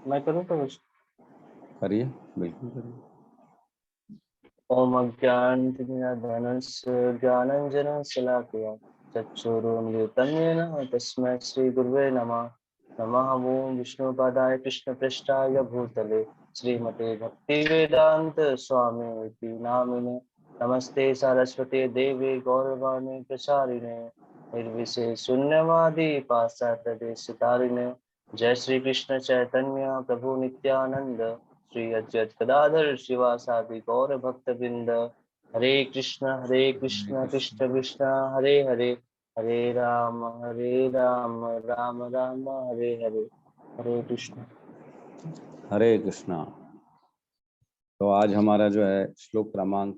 मैं करूँ तो कुछ। करिए, बिल्कुल करिए। ओम अज्ञानतिमिरन्धस्य ज्ञानाञ्जनशलाकया चक्षुरुन्मिलितं येन तस्मै श्रीगुरुवे नमः। नमः ओं विष्णुपादाय कृष्णप्रेष्ठाय भूतले श्रीमते भक्तिवेदान्त स्वामी इति नामिने। नमस्ते सरस्वती देवी गौरवाणी प्रचारिणे निर्विशेष शून्यवादी पाश्चात्यदेशतारिणे। जय श्री कृष्ण चैतन्य प्रभु नित्यानंद श्री अद्वैत गदाधर शिवासादि गौर भक्त वृंद। हरे कृष्ण कृष्ण कृष्ण हरे हरे, हरे राम राम राम हरे हरे। हरे कृष्ण। हरे कृष्णा। तो आज हमारा जो है श्लोक क्रमांक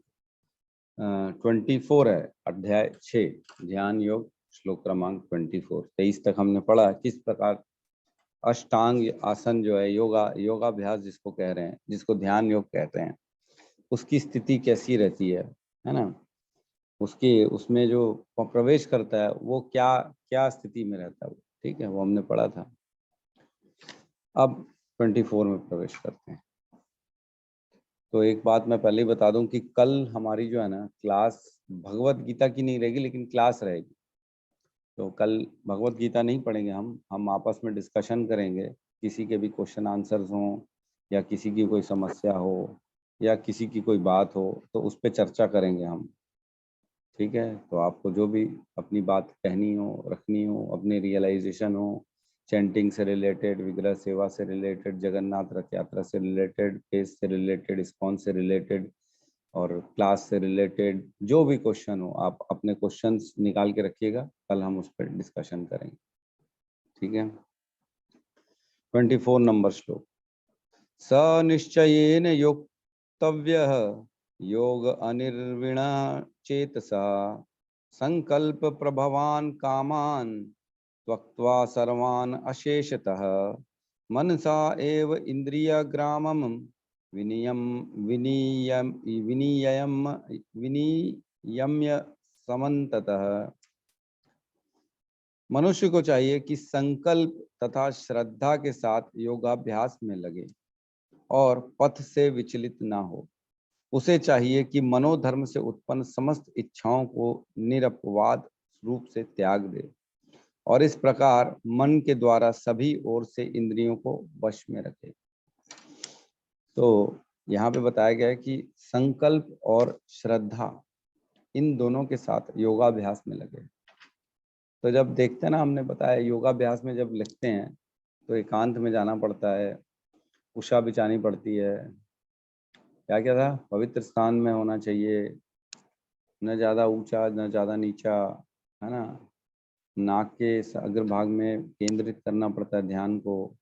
24 है, अध्याय 6 ध्यान योग, श्लोक क्रमांक 24। 23 तक हमने पढ़ा किस प्रकार अष्टांग आसन जो है योगाभ्यास जिसको कह रहे हैं, जिसको ध्यान योग कहते हैं, उसकी स्थिति कैसी रहती है ना। उसमें जो प्रवेश करता है वो क्या क्या स्थिति में रहता है वो, ठीक है, वो हमने पढ़ा था। अब 24 में प्रवेश करते हैं। तो एक बात मैं पहले ही बता दूं कि कल हमारी जो है ना क्लास भगवत गीता की नहीं रहेगी, लेकिन क्लास रहेगी। तो कल भगवत गीता नहीं पढ़ेंगे, हम आपस में डिस्कशन करेंगे। किसी के भी क्वेश्चन आंसर्स हों या किसी की कोई समस्या हो या किसी की कोई बात हो तो उस पर चर्चा करेंगे हम, ठीक है। तो आपको जो भी अपनी बात कहनी हो, रखनी हो, अपनी रियलाइजेशन हो, चैंटिंग से रिलेटेड, विग्रह सेवा से रिलेटेड, जगन्नाथ रथ यात्रा से रिलेटेड, पेज से रिलेटेड, इस्कॉन से रिलेटेड और क्लास से रिलेटेड, जो भी क्वेश्चन हो आप अपने क्वेश्चंस निकाल के रखिएगा, कल हम उस पर डिस्कशन करेंगे, ठीक है। 24 नंबर श्लोक। स निश्चयेन योक्तव्यः योग अनिर्विणा चेतसा संकल्प प्रभवान कामान त्यक्त्वा सर्वान् अशेषतः मनसा एव इंद्रियग्रामं विनियम विनियम विनियम विनियम्य समन्ततः। मनुष्य को चाहिए कि संकल्प तथा श्रद्धा के साथ योगाभ्यास में लगे और पथ से विचलित ना हो। उसे चाहिए कि मनोधर्म से उत्पन्न समस्त इच्छाओं को निरपवाद रूप से त्याग दे और इस प्रकार मन के द्वारा सभी ओर से इंद्रियों को वश में रखे। तो यहाँ पे बताया गया है कि संकल्प और श्रद्धा इन दोनों के साथ योगाभ्यास में लगे। तो जब देखते हैं ना, हमने बताया योगाभ्यास में जब लिखते हैं तो एकांत में जाना पड़ता है, उषा बिछानी पड़ती है, क्या क्या था, पवित्र स्थान में होना चाहिए, न ज़्यादा ऊंचा न ज़्यादा नीचा, है ना। नाक के अग्रभाग में केंद्रित करना पड़ता है ध्यान को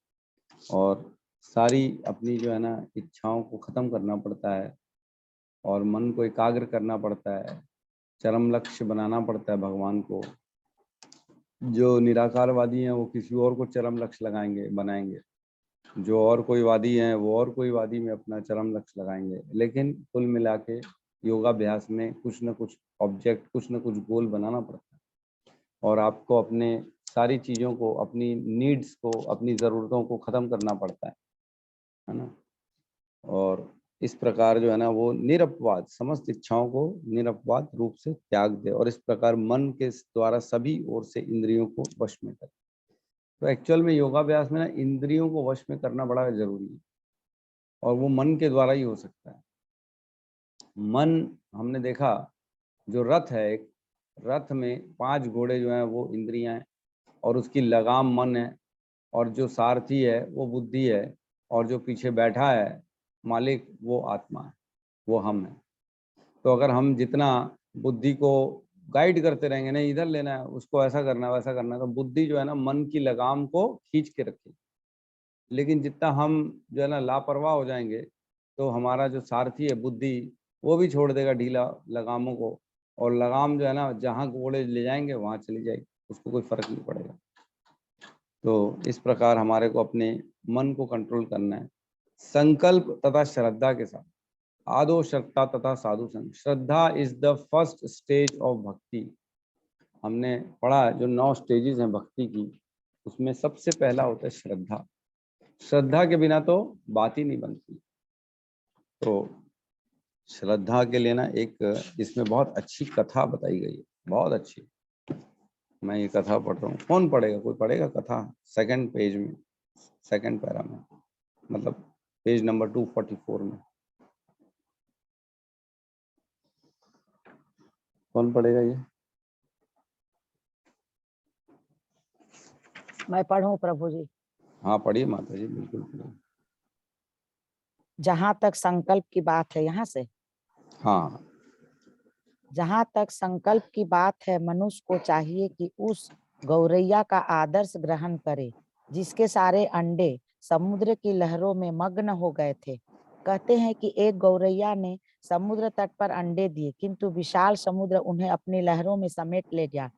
और सारी अपनी जो है ना इच्छाओं को ख़त्म करना पड़ता है और मन को एकाग्र करना पड़ता है, चरम लक्ष्य बनाना पड़ता है भगवान को। जो निराकारवादी हैं वो किसी और को चरम लक्ष्य बनाएंगे, जो और कोई वादी हैं वो और कोई वादी में अपना चरम लक्ष्य लगाएंगे, लेकिन कुल मिला के योगाभ्यास में कुछ न कुछ ऑब्जेक्ट, कुछ न कुछ गोल बनाना पड़ता है और आपको अपने सारी चीज़ों को, अपनी नीड्स को, अपनी ज़रूरतों को ख़त्म करना पड़ता है ना। और इस प्रकार जो है ना वो निरपवाद, समस्त इच्छाओं को निरपवाद रूप से त्याग दे और इस प्रकार मन के द्वारा सभी ओर से इंद्रियों को वश में करे। तो एक्चुअल में योगाभ्यास में ना इंद्रियों को वश में करना बड़ा जरूरी है और वो मन के द्वारा ही हो सकता है। मन, हमने देखा जो रथ है, एक रथ में 5 घोड़े जो हैं वो इंद्रियां हैं और उसकी लगाम मन है और जो सारथी है वो बुद्धि है और जो पीछे बैठा है मालिक वो आत्मा है, वो हम है। तो अगर हम जितना बुद्धि को गाइड करते रहेंगे, नहीं इधर लेना है, उसको ऐसा करना है, वैसा करना है, तो बुद्धि जो है ना मन की लगाम को खींच के रखेगी। लेकिन जितना हम जो है ना लापरवाह हो जाएंगे तो हमारा जो सारथी है बुद्धि वो भी छोड़ देगा ढीला लगामों को और लगाम जो है ना जहाँ घोड़े ले जाएंगे वहाँ चली जाएगी, उसको कोई फर्क नहीं पड़ेगा। तो इस प्रकार हमारे को अपने मन को कंट्रोल करना है संकल्प तथा श्रद्धा के साथ। आदो श्रद्धा तथा साधु संग। Shraddha is the first stage of bhakti. हमने पढ़ा जो 9 स्टेजेस हैं भक्ति की, उसमें सबसे पहला होता है श्रद्धा। श्रद्धा के बिना तो बात ही नहीं बनती। तो श्रद्धा के लिए ना एक इसमें बहुत अच्छी कथा बताई गई है, बहुत अच्छी। मैं ये कथा पढ़ रहा हूँ, कौन पढ़ेगा, कोई पढ़ेगा कथा? सेकंड पेज में, सेकंड पैरा में, मतलब पेज नंबर 244 में। कौन पढ़ेगा ये? मैं पढ़ूं प्रभु जी? हाँ पढ़िए माता जी, बिल्कुल पढ़िए। जहां तक संकल्प की बात है, यहाँ से, हाँ जहां तक संकल्प की बात है, मनुष्य को चाहिए कि उस गौरैया का आदर्श ग्रहण करे जिसके सारे अंडे समुद्र की लहरों में मग्न हो गए थे। कहते हैं कि एक गौरैया ने समुद्र तट पर अंडे दिए, किंतु विशाल समुद्र उन्हें अपनी लहरों में समेट ले गया।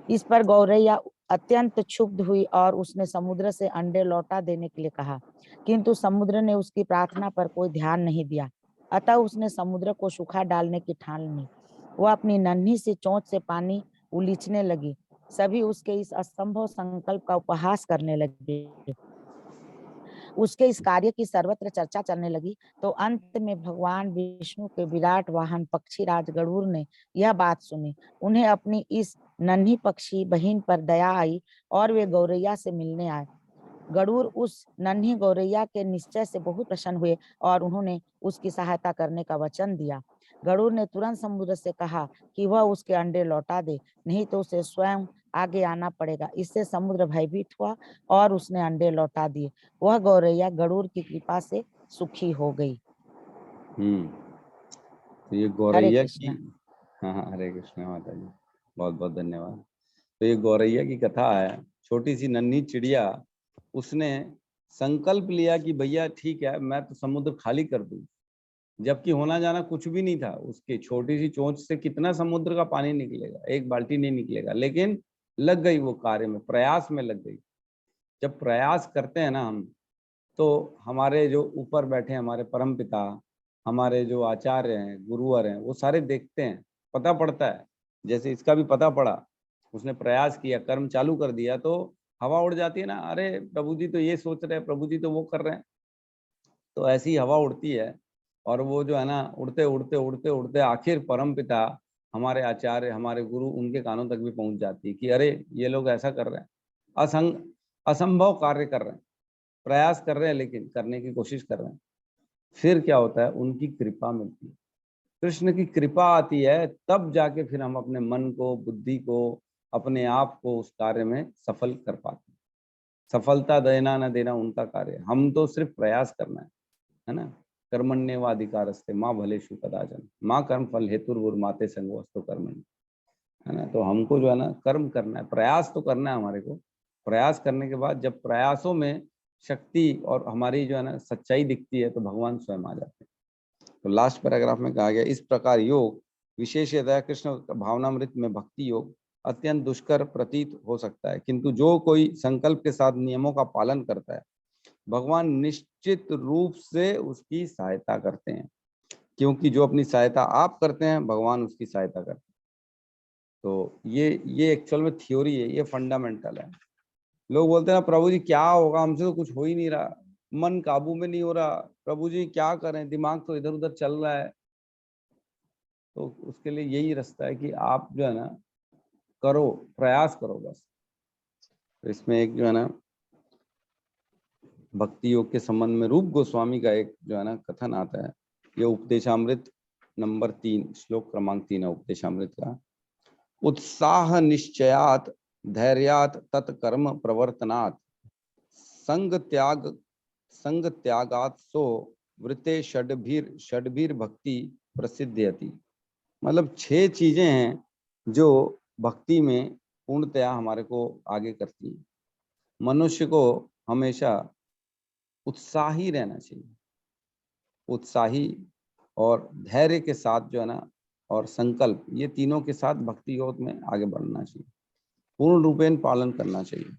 इस पर गौरैया अत्यंत क्षुब्ध हुई और उसने समुद्र से अंडे लौटा देने के लिए कहा, किंतु समुद्र ने उसकी प्रार्थना पर कोई ध्यान नहीं दिया। अतः उसने समुद्र को सूखा डालने की ठान ली। वह अपनी नन्ही सी चोंच से पानी उलीचने लगी। सभी उसके इस असंभव संकल्प का उपहास करने लगे। उसके इस कार्य की सर्वत्र चर्चा चलने लगी। तो अंत में भगवान विष्णु के विराट वाहन पक्षीराज गरुड़ ने यह बात सुनी। उन्हें अपनी इस नन्ही पक्षी बहिन पर दया आई और वे गौरैया से मिलने आए। गरुड़ उस नन्ही गौरैया के निश्चय से बहुत प्रसन्न हुए और उन्होंने उसकी सहायता करने का वचन दिया। गरुड़ ने तुरंत समुद्र से कहा कि वह उसके अंडे लौटा दे, नहीं तो उसे स्वयं आगे आना पड़ेगा। इससे समुद्र भयभीत हुआ और उसने अंडे लौटा दिए। वह गौरैया गरुड़ की कृपा से सुखी हो गई। तो ये हरे गौरैया की, कृष्णा। हाँ हाँ हरे कृष्ण माता जी, बहुत बहुत धन्यवाद। तो ये गौरैया की कथा है। छोटी सी नन्ही चिड़िया, उसने संकल्प लिया कि भैया ठीक है, मैं तो समुद्र खाली कर दूं, जबकि होना जाना कुछ भी नहीं था। उसकी छोटी सी चोंच से कितना समुद्र का पानी निकलेगा, एक बाल्टी नहीं निकलेगा, लेकिन लग गई वो कार्य में, प्रयास में लग गई। जब प्रयास करते हैं ना हम, तो हमारे जो ऊपर बैठे हमारे परम पिता, हमारे जो आचार्य हैं, गुरुवर हैं, वो सारे देखते हैं, पता पड़ता है। जैसे इसका भी पता पड़ा, उसने प्रयास किया, कर्म चालू कर दिया, तो हवा उड़ जाती है ना, अरे प्रभु जी तो ये सोच रहे हैं, प्रभु जी तो वो कर रहे हैं। तो ऐसी हवा उड़ती है, और वो जो है ना, उड़ते उड़ते उड़ते उड़ते आखिर परम पिता, हमारे आचार्य, हमारे गुरु, उनके कानों तक भी पहुंच जाती है कि अरे ये लोग ऐसा कर रहे हैं, असंभव कार्य कर रहे हैं, प्रयास कर रहे हैं लेकिन करने की कोशिश कर रहे हैं। फिर क्या होता है, उनकी कृपा मिलती है, कृष्ण की कृपा आती है, तब जाके फिर हम अपने मन को, बुद्धि को, अपने आप को उस कार्य में सफल कर पाते हैं। सफलता देना न देना उनका कार्य है, हम तो सिर्फ प्रयास करना है ना। कर्मण्येवाधिकारस्ते माँ भलेषु कदाचन माँ कर्म फल हेतुर्भुर्माते संगोऽस्तु कर्मणि, है ना। तो हमको जो है ना कर्म करना है, प्रयास तो करना है हमारे को। प्रयास करने के बाद जब प्रयासों में शक्ति और हमारी जो है ना सच्चाई दिखती है, तो भगवान स्वयं आ जाते हैं। तो लास्ट पैराग्राफ में कहा गया, इस प्रकार योग विशेषतः कृष्ण भावनामृत में भक्ति योग अत्यंत दुष्कर प्रतीत हो सकता है, किंतु जो कोई संकल्प के साथ नियमों का पालन करता है, भगवान निश्चित रूप से उसकी सहायता करते हैं, क्योंकि जो अपनी सहायता आप करते हैं, भगवान उसकी सहायता करते हैं। तो ये एक्चुअल में थ्योरी है, ये फंडामेंटल है। लोग बोलते हैं ना, प्रभु जी क्या होगा, हमसे तो कुछ हो ही नहीं रहा, मन काबू में नहीं हो रहा, प्रभु जी क्या करें, दिमाग तो इधर उधर चल रहा है। तो उसके लिए यही रास्ता है कि आप जो है ना करो, प्रयास करो बस। तो इसमें एक जो है ना भक्ति योग के संबंध में रूप गोस्वामी का एक जो है ना कथन आता है। ये उपदेशामृत नंबर 3, श्लोक क्रमांक 3 है उपदेशामृत का। उत्साह निश्चयात धैर्यात तत्कर्म प्रवर्तनात् संग त्यागात सो वृते षडभीर भक्ति प्रसिद्ध्यति। मतलब 6 चीजें हैं जो भक्ति में पूर्णतया हमारे को आगे करती है। मनुष्य को हमेशा उत्साही रहना चाहिए, उत्साही और धैर्य के साथ जो है ना, और संकल्प, ये तीनों के साथ भक्ति योग में आगे बढ़ना चाहिए, पूर्ण रूपेण पालन करना चाहिए।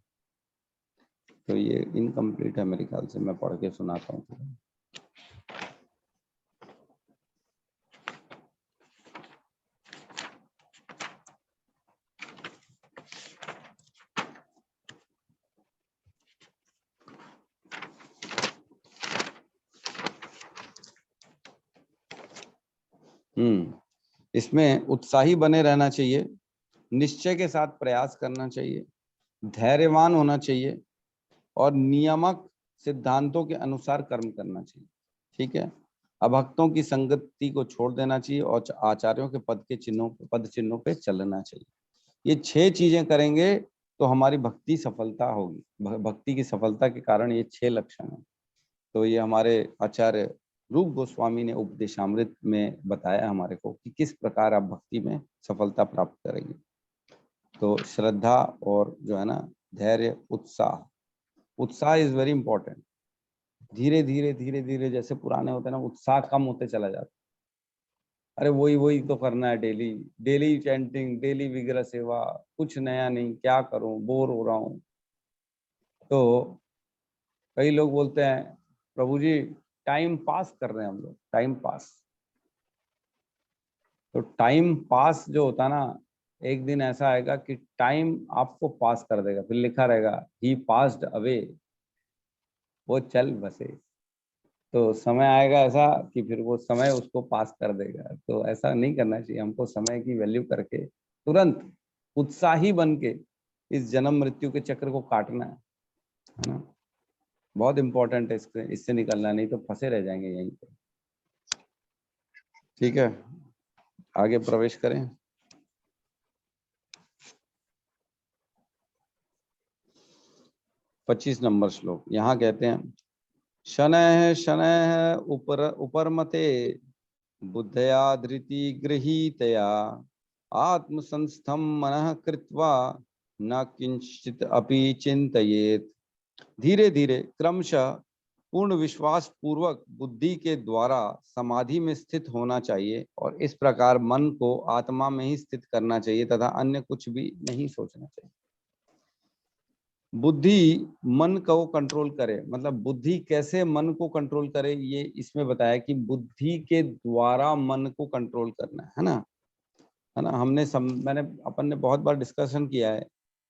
तो ये इनकम्प्लीट है मेरे ख्याल से, मैं पढ़ के सुनाता हूँ। इसमें उत्साही बने रहना चाहिए, निश्चय के साथ प्रयास करना चाहिए, धैर्यवान होना चाहिए और नियामक सिद्धांतों के अनुसार कर्म करना चाहिए। ठीक है। अभक्तों की संगति को छोड़ देना चाहिए और आचार्यों के पद चिन्हों पे चलना चाहिए। ये 6 चीजें करेंगे तो हमारी भक्ति सफलता होगी। भक्ति की सफलता के कारण ये 6 लक्षण हैं। तो ये हमारे आचार्य रूप गोस्वामी ने उपदेशामृत में बताया हमारे को कि किस प्रकार आप भक्ति में सफलता प्राप्त करेंगे। तो श्रद्धा और जो है ना धैर्य, उत्साह इज वेरी इंपॉर्टेंट। धीरे धीरे जैसे पुराने होते हैं ना, उत्साह कम होते चला जाता है। अरे वही तो करना है, डेली चैंटिंग, डेली विग्रह सेवा, कुछ नया नहीं, क्या करूं, बोर हो रहा हूं। तो कई लोग बोलते हैं प्रभु जी टाइम पास कर रहे हैं हम लोग, टाइम पास। तो टाइम पास जो होता ना, एक दिन ऐसा आएगा कि टाइम आपको पास कर देगा। फिर लिखा रहेगा ही पास्ड अवे, वो चल बसे। तो समय आएगा ऐसा कि फिर वो समय उसको पास कर देगा। तो ऐसा नहीं करना चाहिए, हमको समय की वैल्यू करके तुरंत उत्साही बन के इस जन्म मृत्यु के चक्र को काटना है ना। बहुत इंपॉर्टेंट है, इससे निकलना, नहीं तो फंसे रह जाएंगे यहीं पे। ठीक है, आगे प्रवेश करें। पच्चीस नंबर श्लोक। यहाँ कहते हैं शनैः शनैः उपरमते बुद्धया धृति गृहीतया आत्मसंस्थं मनः कृत्वा न किंचित अपि चिंतयेत्। धीरे धीरे क्रमशः पूर्ण विश्वास पूर्वक बुद्धि के द्वारा समाधि में स्थित होना चाहिए और इस प्रकार मन को आत्मा में ही स्थित करना चाहिए तथा अन्य कुछ भी नहीं सोचना चाहिए। बुद्धि मन को कंट्रोल करे, मतलब बुद्धि कैसे मन को कंट्रोल करे, ये इसमें बताया कि बुद्धि के द्वारा मन को कंट्रोल करना है ना, है ना। मैंने अपन ने बहुत बार डिस्कशन किया है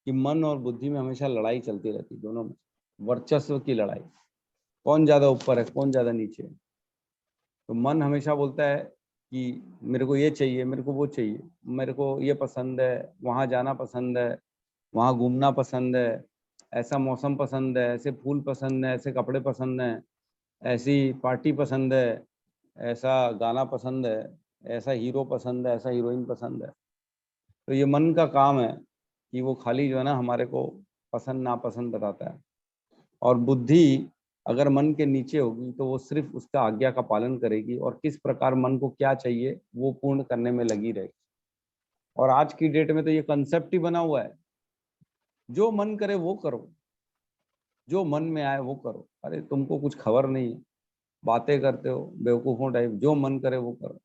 कि मन और बुद्धि में हमेशा लड़ाई चलती रहती है, दोनों में वर्चस्व की लड़ाई, कौन ज्यादा ऊपर है, कौन ज्यादा नीचे है। तो मन हमेशा बोलता है कि मेरे को ये चाहिए, मेरे को वो चाहिए, मेरे को ये पसंद है, वहां जाना पसंद है, वहां घूमना पसंद है, ऐसा मौसम पसंद है, ऐसे फूल पसंद है, ऐसे कपड़े पसंद हैं, ऐसी पार्टी पसंद है, ऐसा गाना पसंद है, ऐसा हीरो पसंद है, ऐसा हीरोइन पसंद है। तो ये मन का काम है कि वो खाली जो है ना हमारे को पसंद नापसंद बताता है। और बुद्धि अगर मन के नीचे होगी तो वो सिर्फ उसका आज्ञा का पालन करेगी और किस प्रकार मन को क्या चाहिए वो पूर्ण करने में लगी रहेगी। और आज की डेट में तो ये कंसेप्ट ही बना हुआ है, जो मन करे वो करो, जो मन में आए वो करो। अरे तुमको कुछ खबर नहीं है, बातें करते हो बेवकूफों टाइप, जो मन करे वो करो।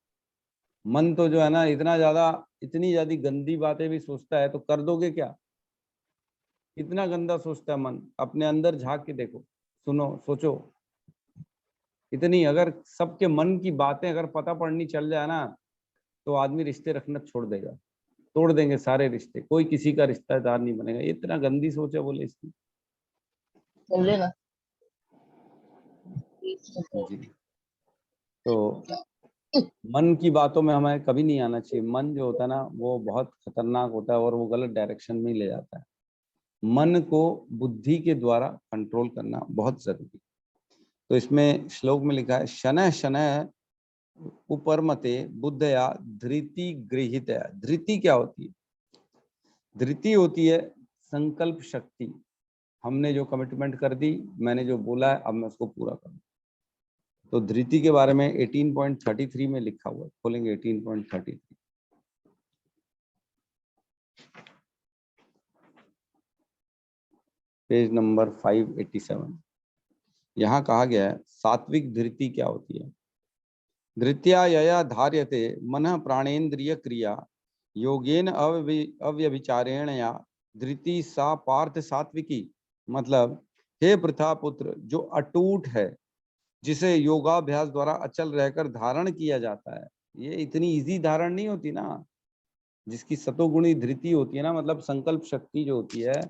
मन तो जो है ना इतनी ज्यादा गंदी बातें भी सोचता है, तो कर दोगे क्या? इतना गंदा सोचता है मन, अपने अंदर झांक के देखो, सुनो, सोचो। इतनी अगर सबके मन की बातें अगर पता पड़नी चल जाए ना, तो आदमी रिश्ते रखना छोड़ देगा, तोड़ देंगे सारे रिश्ते, कोई किसी का रिश्तेदार नहीं बनेगा। इतना गंदी सोच है बोले इसकी जी। तो मन की बातों में हमें कभी नहीं आना चाहिए। मन जो होता है ना वो बहुत खतरनाक होता है और वो गलत डायरेक्शन में ले जाता है। मन को बुद्धि के द्वारा कंट्रोल करना बहुत जरूरी। तो इसमें श्लोक में लिखा है शनैः शनैः उपरमते बुद्धया धृति गृहीतया। धृति क्या होती है? धृति होती है संकल्प शक्ति। हमने जो कमिटमेंट कर दी, मैंने जो बोला है, अब मैं उसको पूरा करूँ। तो धृति के बारे में 18.33 में लिखा हुआ है, खोलेंगे 18.33, पेज नंबर 587। यहाँ कहा गया है सात्विक धृति क्या होती है। धृत्या यया धार्यते मनः प्राणेन्द्रिय क्रिया योगेन अव्यभिचारेण या धृति सा पार्थ सात्विकी। मतलब हे पृथा पुत्र, जो अटूट है, जिसे योगाभ्यास द्वारा अचल रहकर धारण किया जाता है। ये इतनी इजी धारण नहीं होती ना, जिसकी सतोगुणी धृति होती है ना, मतलब संकल्प शक्ति जो होती है,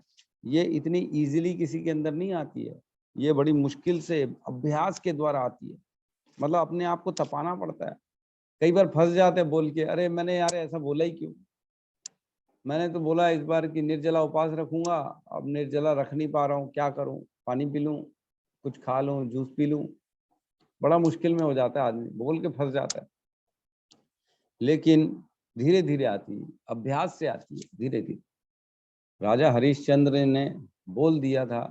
ये इतनी इजीली किसी के अंदर नहीं आती है। ये बड़ी मुश्किल से अभ्यास के द्वारा आती है, मतलब अपने आप को तपाना पड़ता है। कई बार फंस जाते हैं बोल के, अरे मैंने यार ऐसा बोला ही क्यों, मैंने तो बोला इस बार कि निर्जला उपवास रखूंगा, अब निर्जला रख नहीं पा रहा हूँ, क्या करूं, पानी पी लूं, कुछ खा लूं, जूस पी लूं। बड़ा मुश्किल में हो जाता है, आदमी बोल के फंस जाता है। लेकिन धीरे धीरे आती है, अभ्यास से आती है, धीरे धीरे। राजा हरिश्चंद्र ने बोल दिया था,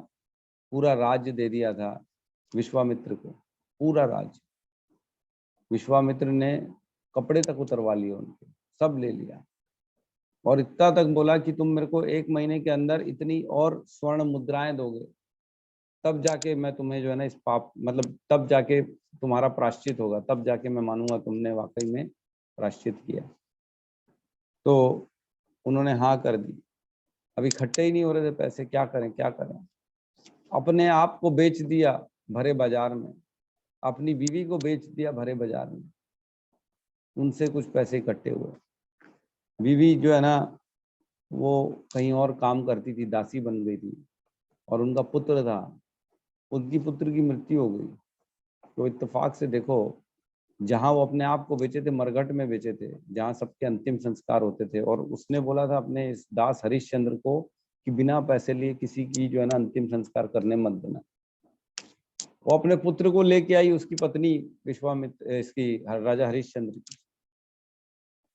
पूरा राज्य दे दिया था विश्वामित्र को, पूरा राज्य। विश्वामित्र ने कपड़े तक उतरवा लिए उनके, सब ले लिया, और इतना तक बोला कि तुम मेरे को 1 महीने के अंदर इतनी और स्वर्ण मुद्राएं दोगे, तब जाके मैं तुम्हें जो है ना इस पाप, मतलब तब जाके तुम्हारा प्रायश्चित होगा, तब जाके मैं मानूंगा तुमने वाकई में प्रायश्चित किया। तो उन्होंने हाँ कर दी। अब इकट्ठे ही नहीं हो रहे थे पैसे, क्या करें क्या करें। अपने आप को बेच दिया भरे बाजार में, अपनी बीवी को बेच दिया भरे बाजार में, उनसे कुछ पैसे इकट्ठे हुए। बीवी जो है ना वो कहीं और काम करती थी, दासी बन गई थी, और उनका पुत्र था, उनकी पुत्र की मृत्यु हो गई। तो इत्तेफाक से देखो, जहां वो अपने आप को बेचे थे, मरघट में बेचे थे, जहां सबके अंतिम संस्कार होते थे, और उसने बोला था अपने इस दास हरिश्चंद्र को कि बिना पैसे लिए किसी की जो है ना अंतिम संस्कार करने मत देना। वो अपने पुत्र को लेके आई, उसकी पत्नी विश्वामित्र, इसकी राजा हरिश्चंद्र की।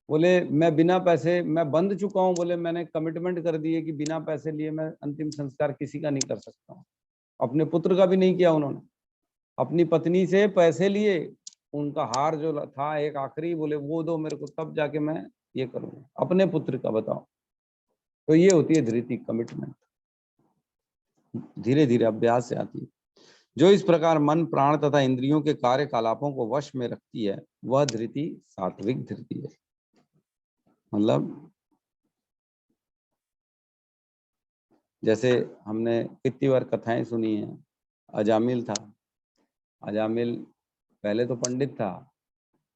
बोले मैं बिना पैसे, मैं बंध चुका हूँ, बोले मैंने कमिटमेंट कर दी है कि बिना पैसे लिए मैं अंतिम संस्कार किसी का नहीं कर सकता हूँ। अपने पुत्र का भी नहीं किया उन्होंने, अपनी पत्नी से पैसे लिए, उनका हार जो था एक आखिरी, बोले वो दो मेरे को, तब जाके मैं ये करूंगा, अपने पुत्र का, बताओ। तो ये होती है धृति, कमिटमेंट, धीरे धीरे अभ्यास से आती है। जो इस प्रकार मन, प्राण तथा इंद्रियों के कार्यकलापों को वश में रखती है, वह धृति सात्विक धृति है। मतलब जैसे हमने कितनी बार कथाएं सुनी है, अजामिल था। अजामिल पहले तो पंडित था,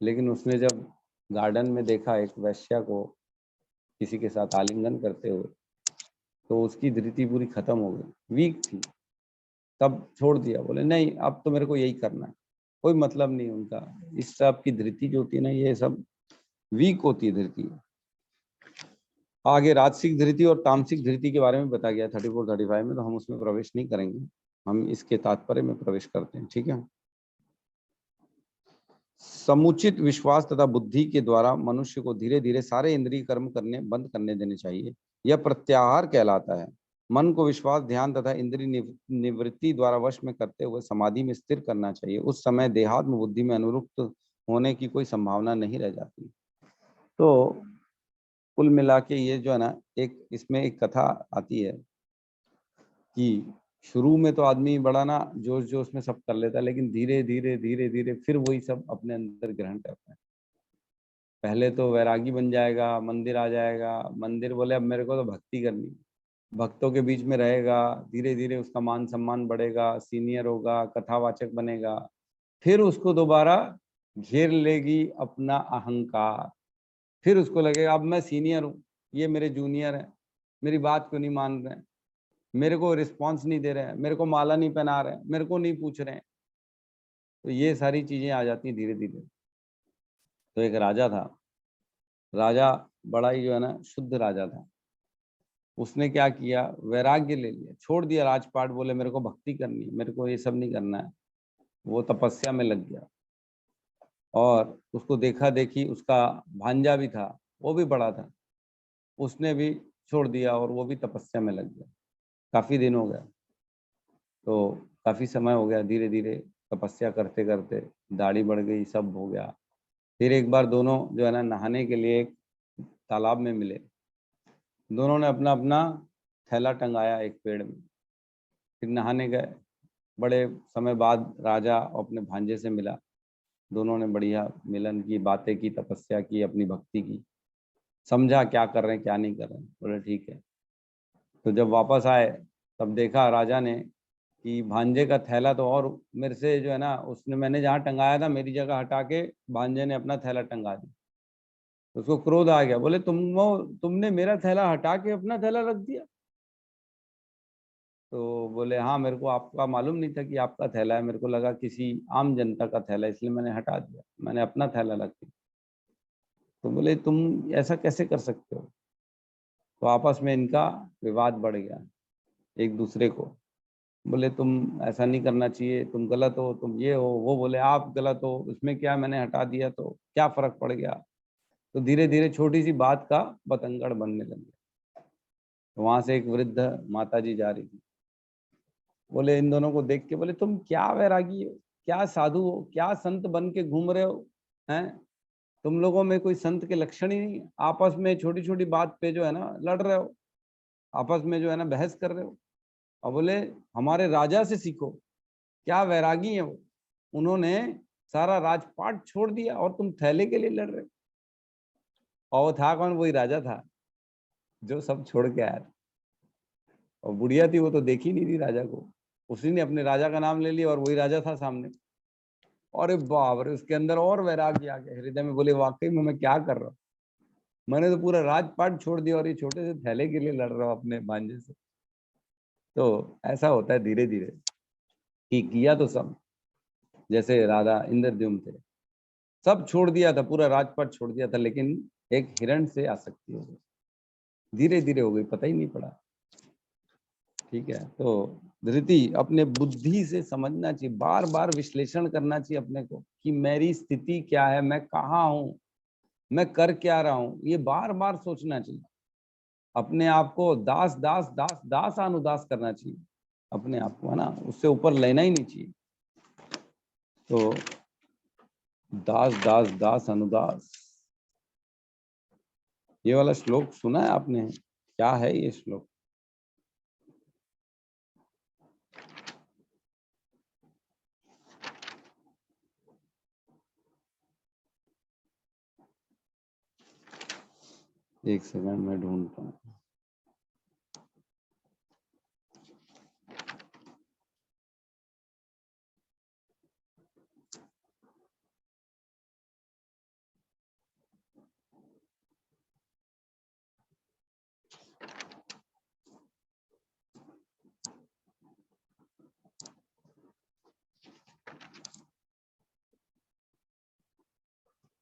लेकिन उसने जब गार्डन में देखा एक वैश्या को किसी के साथ आलिंगन करते हुए, तो उसकी धृति पूरी खत्म हो गई, वीक थी, तब छोड़ दिया। बोले नहीं, अब तो मेरे को यही करना है, कोई मतलब नहीं उनका। इस सब की धृति जो होती है ना, ये सब वीक होती है धृति। आगे राजसिक धृति और तामसिक धृति के बारे में बताया गया 34-35 में, तो हम उसमें प्रवेश नहीं करेंगे, हम इसके तात्पर्य में प्रवेश करते हैं, ठीक है। समुचित विश्वास तथा बुद्धि के द्वारा मनुष्य को धीरे धीरे सारे इंद्रिय कर्म करने बंद करने देने चाहिए, यह प्रत्याहार कहलाता है। मन को विश्वास, ध्यान तथा इंद्रिय निवृत्ति द्वारा वश में करते हुए समाधि में स्थिर करना चाहिए। उस समय देहात्म बुद्धि में अनुरुक्त होने की कोई संभावना नहीं रह जाती। तो कुल मिला के ये जो है ना, एक इसमें एक कथा आती है कि शुरू में तो आदमी बड़ा ना जोश जोश में सब कर लेता है, लेकिन धीरे धीरे धीरे धीरे फिर वही सब अपने अंदर ग्रहण करता है। पहले तो वैरागी बन जाएगा, मंदिर आ जाएगा, मंदिर बोले अब मेरे को तो भक्ति करनी, भक्तों के बीच में रहेगा, धीरे धीरे उसका मान सम्मान बढ़ेगा, सीनियर होगा, कथावाचक बनेगा, फिर उसको दोबारा घेर लेगी अपना अहंकार, फिर उसको लगेगा अब मैं सीनियर हूँ, ये मेरे जूनियर है, मेरी बात क्यों नहीं मान रहे हैं, मेरे को रिस्पॉन्स नहीं दे रहे हैं, मेरे को माला नहीं पहना रहे हैं, मेरे को नहीं पूछ रहे हैं। तो ये सारी चीजें आ जाती हैं धीरे धीरे। तो एक राजा था, राजा बड़ा ही जो है ना शुद्ध राजा था। उसने क्या किया, वैराग्य ले लिया, छोड़ दिया राजपाट, बोले मेरे को भक्ति करनी है, मेरे को ये सब नहीं करना है। वो तपस्या में लग गया, और उसको देखा देखी उसका भांजा भी था, वो भी बड़ा था, उसने भी छोड़ दिया और वो भी तपस्या में लग गया। काफी दिन हो गया, तो काफी समय हो गया, धीरे धीरे तपस्या करते करते दाढ़ी बढ़ गई, सब हो गया। फिर एक बार दोनों जो है ना नहाने के लिए एक तालाब में मिले, दोनों ने अपना अपना थैला टंगाया एक पेड़ में, फिर नहाने गए। बड़े समय बाद राजा अपने भांजे से मिला, दोनों ने बढ़िया मिलन की, बातें की, तपस्या की, अपनी भक्ति की, समझा क्या कर रहे हैं क्या नहीं कर रहे हैं, बोले ठीक है। तो जब वापस आए तब देखा राजा ने कि भांजे का थैला तो और मेरे से जो है ना, उसने, मैंने जहाँ टंगाया था मेरी जगह हटा के भांजे ने अपना थैला टंगा दिया। उसको क्रोध आ गया, बोले तुमने मेरा थैला हटा के अपना थैला रख दिया। तो बोले हाँ, मेरे को आपका मालूम नहीं था कि आपका थैला है, मेरे को लगा किसी आम जनता का थैला, इसलिए मैंने हटा दिया, मैंने अपना थैला रख दिया। तो बोले तुम ऐसा कैसे कर सकते हो। तो आपस में इनका विवाद बढ़ गया एक दूसरे को। बोले तुम ऐसा नहीं करना चाहिए, तुम गलत हो, तुम ये हो। वो बोले आप गलत हो, उसमें क्या, मैंने हटा दिया तो क्या फर्क पड़ गया। तो धीरे धीरे छोटी सी बात का बतंगड़ बनने लग गया। तो वहां से एक वृद्ध माता जी जा रही थी। बोले इन दोनों को देख के बोले तुम क्या वैरागी हो, क्या साधु हो, क्या संत बन के घूम रहे हो हैं। तुम लोगों में कोई संत के लक्षण ही नहीं है। आपस में छोटी छोटी बात पे जो है ना लड़ रहे हो, आपस में जो है ना बहस कर रहे हो। और बोले हमारे राजा से सीखो, क्या वैरागी है वो, उन्होंने सारा राजपाट छोड़ दिया और तुम थैले के लिए लड़ रहे हो। और वो था कौन, वही राजा था जो सब छोड़ के आया था। और बुढ़िया थी, वो तो देखी नहीं थी राजा को, उसी ने अपने राजा का नाम ले लिया और वही राजा था सामने। अरे बाप रे, उसके अंदर और वैराग्य आ गया हृदय में। बोले वाकई में मैं क्या कर रहा हूँ, मैंने तो पूरा राजपाट छोड़ दिया और ये छोटे से थैले के लिए लड़ रहा हूँ अपने भांजे से। तो ऐसा होता है धीरे धीरे कि किया तो सब, जैसे राधा इंद्रद्युम्न थे, सब छोड़ दिया था, पूरा राजपाट छोड़ दिया था, लेकिन एक हिरण से आसक्ति हो गई, धीरे धीरे हो गई, पता ही नहीं पड़ा। ठीक है, तो धृति अपने बुद्धि से समझना चाहिए, बार बार विश्लेषण करना चाहिए अपने को कि मेरी स्थिति क्या है, मैं कहाँ हूँ, मैं कर क्या रहा हूँ, ये बार बार सोचना चाहिए। अपने आप को दास दास दास दास अनुदास करना चाहिए अपने आप को, है ना, उससे ऊपर लेना ही नहीं चाहिए। तो दास दास दास अनुदास, ये वाला श्लोक सुना है आपने, क्या है ये श्लोक। एक सेकंड में ढूंढता हूँ।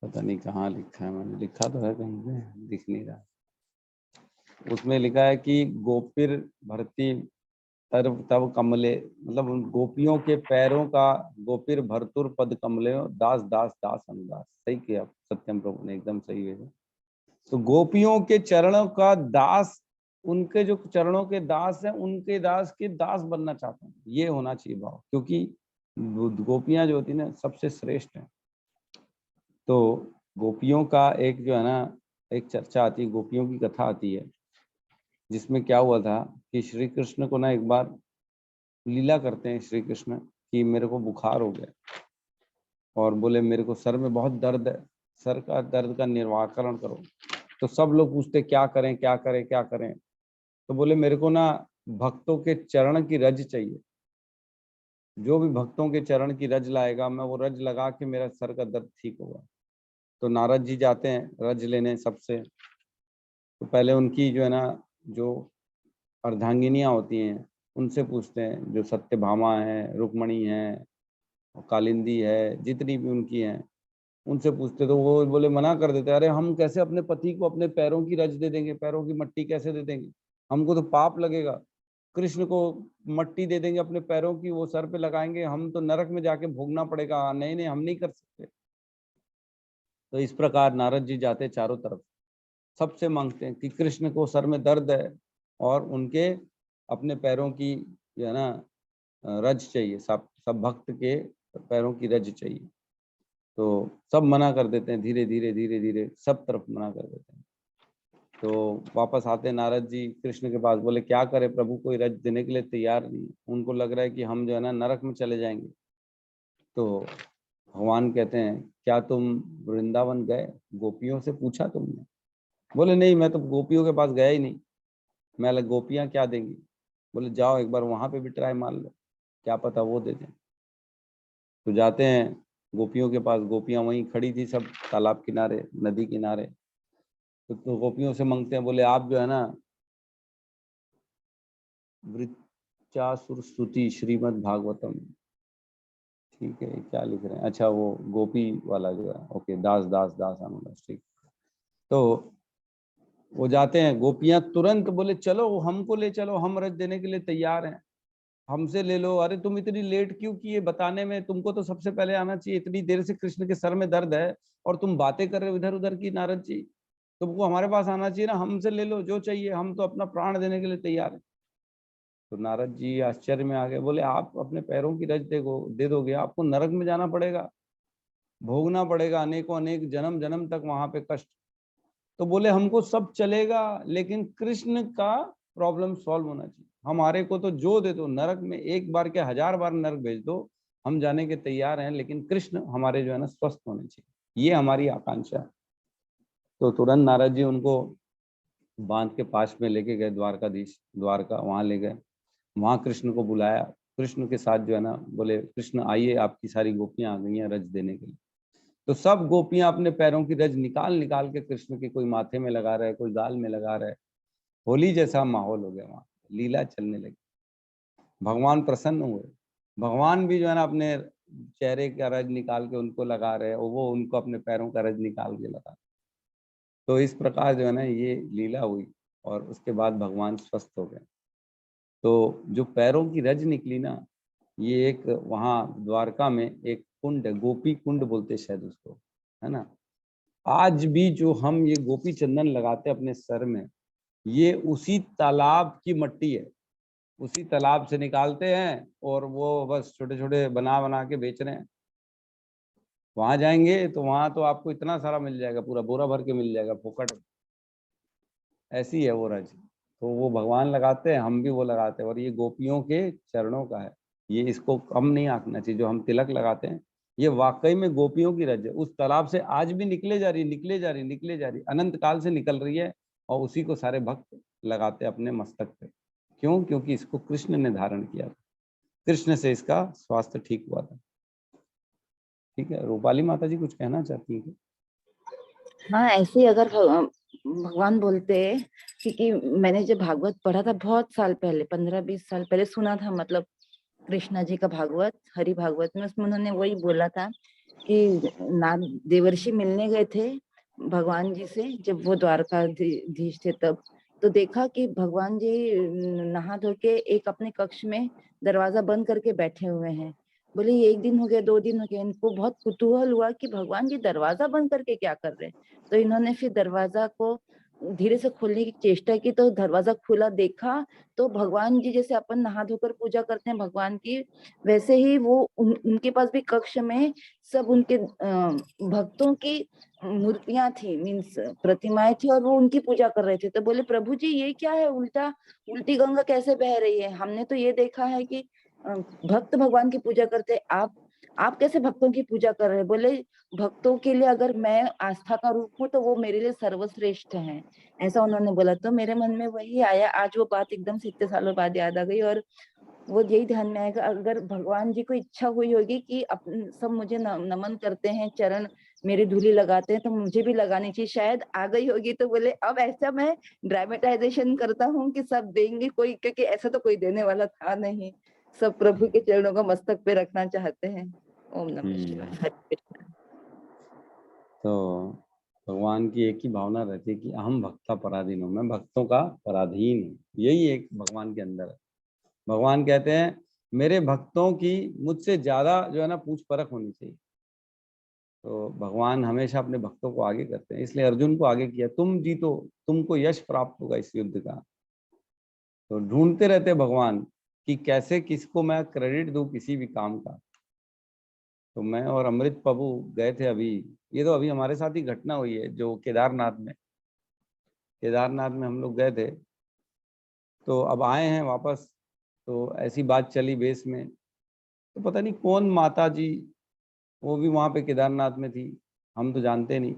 पता नहीं कहाँ लिखा है, मैंने लिखा तो है कहीं पे, दिख नहीं रहा। उसमें लिखा है कि गोपीर भरती तब तब कमले, मतलब उन गोपियों के पैरों का, गोपीर भरतुर पद कमले दास दास दास अनुदास। सही किया सत्यम प्रभु ने, एकदम सही है। तो गोपियों के चरणों का दास, उनके जो चरणों के दास हैं, उनके दास के दास बनना चाहता हूँ, ये होना चाहिए भाव। क्योंकि गोपियां जो होती है ना सबसे श्रेष्ठ है। तो गोपियों का एक जो है ना, एक चर्चा आती है, गोपियों की कथा आती है, जिसमें क्या हुआ था कि श्री कृष्ण को ना एक बार लीला करते हैं श्री कृष्ण कि मेरे को बुखार हो गया और बोले मेरे को सर में बहुत दर्द है, सर का दर्द का निराकरण करो। तो सब लोग पूछते क्या करें क्या करें क्या करें। तो बोले मेरे को ना भक्तों के चरण की रज चाहिए, जो भी भक्तों के चरण की रज लाएगा मैं वो रज लगा के मेरा सर का दर्द ठीक होगा। तो नारद जी जाते हैं रज लेने सबसे। तो पहले उनकी जो है ना, जो अर्धांगिनियां होती हैं उनसे पूछते हैं, जो सत्यभामा है, रुक्मणी है, कालिंदी है, जितनी भी उनकी हैं, उनसे पूछते। तो वो बोले मना कर देते, अरे हम कैसे अपने पति को अपने पैरों की रज दे देंगे, पैरों की मट्टी कैसे दे देंगे, हमको तो पाप लगेगा। कृष्ण को मट्टी दे देंगे अपने पैरों की, वो सर पे लगाएंगे, हम तो नरक में जाके भोगना पड़ेगा, नहीं नहीं हम नहीं कर सकते। तो इस प्रकार नारद जी जाते चारों तरफ, सबसे मांगते हैं कि कृष्ण को सर में दर्द है और उनके अपने पैरों की जो है ना रज चाहिए, सब सब भक्त के पैरों की रज चाहिए। तो सब मना कर देते हैं, धीरे धीरे धीरे धीरे सब तरफ मना कर देते हैं। तो वापस आते नारद जी कृष्ण के पास, बोले क्या करे प्रभु, कोई रज देने के लिए तैयार नहीं, उनको लग रहा है कि हम जो है ना नरक में चले जाएंगे। तो भगवान कहते हैं क्या तुम वृंदावन गए, गोपियों से पूछा तुमने। बोले नहीं, मैं तो गोपियों के पास गया ही नहीं, मैं अलग गोपियां क्या देंगी। बोले जाओ एक बार वहां पे भी ट्राई मार लो, क्या पता वो दे दें। तो जाते हैं गोपियों के पास, गोपियां वहीं खड़ी थी सब तालाब किनारे, नदी किनारे। तो गोपियों से मांगते हैं, बोले आप जो है ना वृत्तासुर स्तुति श्रीमद् भागवतम, ठीक है क्या लिख रहे हैं, अच्छा वो गोपी वाला जो है, ओके, दास दास दास अनुदास, ठीक। तो वो जाते हैं, गोपियां तुरंत बोले चलो हमको ले चलो, हम रज देने के लिए तैयार हैं, हमसे ले लो। अरे तुम इतनी लेट क्यों किए बताने में, तुमको तो सबसे पहले आना चाहिए, इतनी देर से कृष्ण के सर में दर्द है और तुम बातें कर रहे हो इधर उधर की। नारद जी तुमको हमारे पास आना चाहिए ना, हमसे ले लो जो चाहिए, हम तो अपना प्राण देने के लिए तैयार हैं। तो नारद जी आश्चर्य में आ गए, बोले आप अपने पैरों की रज दे दोगे, आपको नरक में जाना पड़ेगा, भोगना पड़ेगा अनेकों अनेक जन्म जन्म तक वहां पे कष्ट। तो बोले हमको सब चलेगा, लेकिन कृष्ण का प्रॉब्लम सॉल्व होना चाहिए, हमारे को तो जो दे दो, नरक में एक बार क्या 1000 बार नरक भेज दो, हम जाने के तैयार हैं, लेकिन कृष्ण हमारे जो है ना स्वस्थ होने चाहिए, ये हमारी आकांक्षा है। तो तुरंत नारद जी उनको बांध के पास में लेके गए, द्वारकाधीश द्वारका वहां ले गए, वहां कृष्ण को बुलाया। कृष्ण के साथ जो है ना बोले कृष्ण आइए, आपकी सारी गोपियां आ गई हैं रज देने के लिए। तो सब गोपियां अपने पैरों की रज निकाल निकाल के कृष्ण के, कोई माथे में लगा रहे, कोई गाल में लगा रहे, होली जैसा माहौल हो गया, वहां लीला चलने लगी। भगवान प्रसन्न हुए, भगवान भी जो है ना अपने चेहरे का रज निकाल के उनको लगा रहे, और वो उनको अपने पैरों का रज निकाल के लगा। तो इस प्रकार जो है ना ये लीला हुई, और उसके बाद भगवान स्वस्थ हो गए। तो जो पैरों की रज निकली ना, ये एक वहाँ द्वारका में एक कुंड है, गोपी कुंड बोलते शायद उसको, है ना। आज भी जो हम ये गोपी चंदन लगाते हैं अपने सर में, ये उसी तालाब की मट्टी है, उसी तालाब से निकालते हैं, और वो बस छोटे छोटे बना बना के बेच रहे हैं। वहां जाएंगे तो वहां तो आपको इतना सारा मिल जाएगा, पूरा बोरा भर के मिल जाएगा फोकट। ऐसी है वो रज, तो वो भगवान लगाते हैं, हम भी वो लगाते हैं, और ये गोपियों के चरणों का है। ये इसको कम नहीं आंकना चाहिए, जो हम तिलक लगाते हैं ये वाकई में गोपियों की रज है, उस तालाब से आज भी निकले जा रही, निकले जा रही, निकले जा रही, अनंत काल से निकल रही है, और उसी को सारे भक्त लगाते हैं अपने मस्तक पे। क्यों? क्योंकि इसको कृष्ण ने धारण किया था, कृष्ण से इसका स्वास्थ्य ठीक हुआ था। ठीक है, रूपाली माता जी कुछ कहना चाहती है? हाँ, ऐसे ही अगर भगवान बोलते हैं, क्योंकि मैंने जब भागवत पढ़ा था बहुत साल पहले, 15-20 साल पहले सुना था, मतलब कृष्णा जी का भागवत, हरि भागवत में, उसमें उन्होंने वही बोला था कि नाथ देवर्षि मिलने गए थे भगवान जी से जब वो द्वारकाधीश थे तब। तो देखा कि भगवान जी नहा धो के एक अपने कक्ष में दरवाजा बंद करके बैठे हुए हैं। बोले ये 1 दिन हो गया, 2 दिन हो गया, इनको बहुत कुतूहल हुआ कि भगवान जी दरवाजा बंद करके क्या कर रहे हैं। तो इन्होंने फिर दरवाजा को धीरे से खोलने की चेष्टा की, तो दरवाजा खुला देखा, तो भगवान जी जैसे अपन नहा धोकर पूजा करते हैं भगवान की, वैसे ही वो उनके पास भी कक्ष में सब उनके भक्तों की मूर्तियां थी, मीन्स प्रतिमाएं थी, और वो उनकी पूजा कर रहे थे। तो बोले प्रभु जी ये क्या है, उल्टी गंगा कैसे बह रही है, हमने तो ये देखा है कि भक्त भगवान की पूजा करते, आप कैसे भक्तों की पूजा कर रहे हैं। बोले भक्तों के लिए अगर मैं आस्था का रूप हूँ तो वो मेरे लिए सर्वश्रेष्ठ है, ऐसा उन्होंने बोला। तो मेरे मन में वही आया, आज वो बात एकदम से इतने सालों बाद याद आ गई, और वो यही ध्यान में आएगा, अगर भगवान जी को इच्छा हुई होगी कि सब मुझे नमन करते हैं, चरण मेरी धूली लगाते हैं, तो मुझे भी लगानी चाहिए, शायद आ गई होगी। तो बोले अब ऐसा मैं ड्रामेटाइजेशन करता हूँ कि सब देंगे कोई, क्योंकि ऐसा तो कोई देने वाला था नहीं, सब प्रभु के चरणों को मस्तक पे रखना चाहते हैं। ओम नमः शिवाय। हरे कृष्ण। तो भगवान की एक ही भावना रहती है कि अहम भक्ता पराधीन हूँ, मैं भक्तों का पराधीन हूँ, यही एक भगवान के अंदर है। भगवान कहते हैं मेरे भक्तों की मुझसे ज्यादा जो है ना पूछ परख होनी चाहिए। तो भगवान हमेशा अपने भक्तों को आगे करते हैं, इसलिए अर्जुन को आगे किया, तुम जीतो, तुमको यश प्राप्त होगा इस युद्ध का। तो ढूंढते रहते भगवान कि कैसे किसको मैं क्रेडिट दूं किसी भी काम का। तो मैं और अमृत प्रभु गए थे अभी, ये तो अभी हमारे साथ ही घटना हुई है, जो केदारनाथ में हम लोग गए थे, तो अब आए हैं वापस। तो ऐसी बात चली बेस में, तो पता नहीं कौन माता जी, वो भी वहाँ पे केदारनाथ में थी, हम तो जानते नहीं,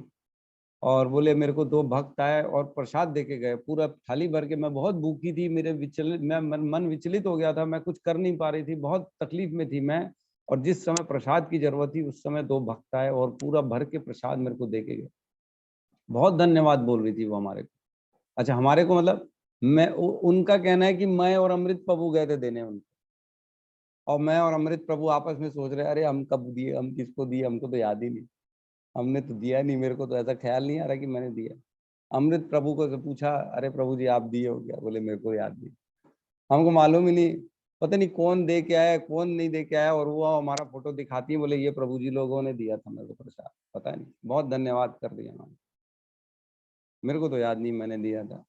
और बोले मेरे को 2 भक्त आए और प्रसाद देके गए, पूरा थाली भर के। मैं बहुत भूखी थी, मेरे विचलित मैं मन विचलित हो गया था, मैं कुछ कर नहीं पा रही थी, बहुत तकलीफ में थी मैं, और जिस समय प्रसाद की जरूरत थी उस समय 2 भक्त आए और पूरा भर के प्रसाद मेरे को देके गए। बहुत धन्यवाद बोल रही थी वो हमारे को। अच्छा, हमारे को मतलब उनका कहना है कि मैं और अमृत प्रभु गए थे देने उनको, और मैं और अमृत प्रभु आपस में सोच रहे अरे हम कब दिए, हम किसको दिए, हमको तो याद ही नहीं, हमने तो दिया नहीं, मेरे को तो ऐसा ख्याल नहीं आ रहा कि मैंने दिया। अमृत प्रभु को पूछा, अरे प्रभु जी आप दिए हो क्या? बोले मेरे को याद नहीं, हमको मालूम ही नहीं, पता नहीं कौन दे के आया कौन नहीं दे के आया। और वो हमारा फोटो दिखाती है, बोले ये प्रभु जी लोगों ने दिया था मेरे को प्रसाद, पता नहीं, बहुत धन्यवाद कर दिया मैंने, मेरे को तो याद नहीं मैंने दिया था।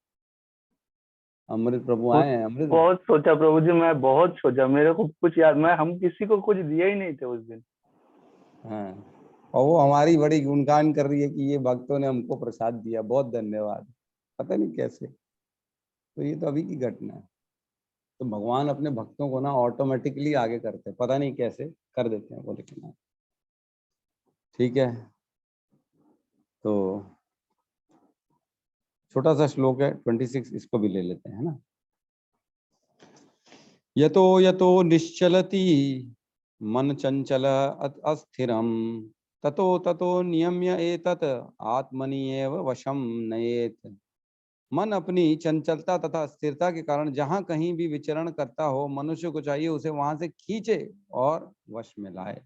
अमृत प्रभु आए हैं, अमृत। बहुत सोचा प्रभु जी, मैं बहुत सोचा, मेरे को कुछ याद, मैं हम किसी को कुछ दिया ही नहीं थे उस दिन। हाँ, और वो हमारी बड़ी गुणगान कर रही है कि ये भक्तों ने हमको प्रसाद दिया, बहुत धन्यवाद। पता नहीं कैसे, तो ये तो अभी की घटना है। तो भगवान अपने भक्तों को ना ऑटोमेटिकली आगे करते हैं, पता नहीं कैसे कर देते हैं वो, लेकिन ठीक है। तो छोटा सा श्लोक है 26, इसको भी ले लेते हैं, है ना। यतो यतो निश्चलति मन चंचल अस्थिरम ततो ततो नियम्य एतत् आत्मनि एव वशम नयेत। मन अपनी चंचलता तथा स्थिरता के कारण जहां कहीं भी विचरण करता हो, मनुष्य को चाहिए उसे वहां से खींचे और वश में लाए।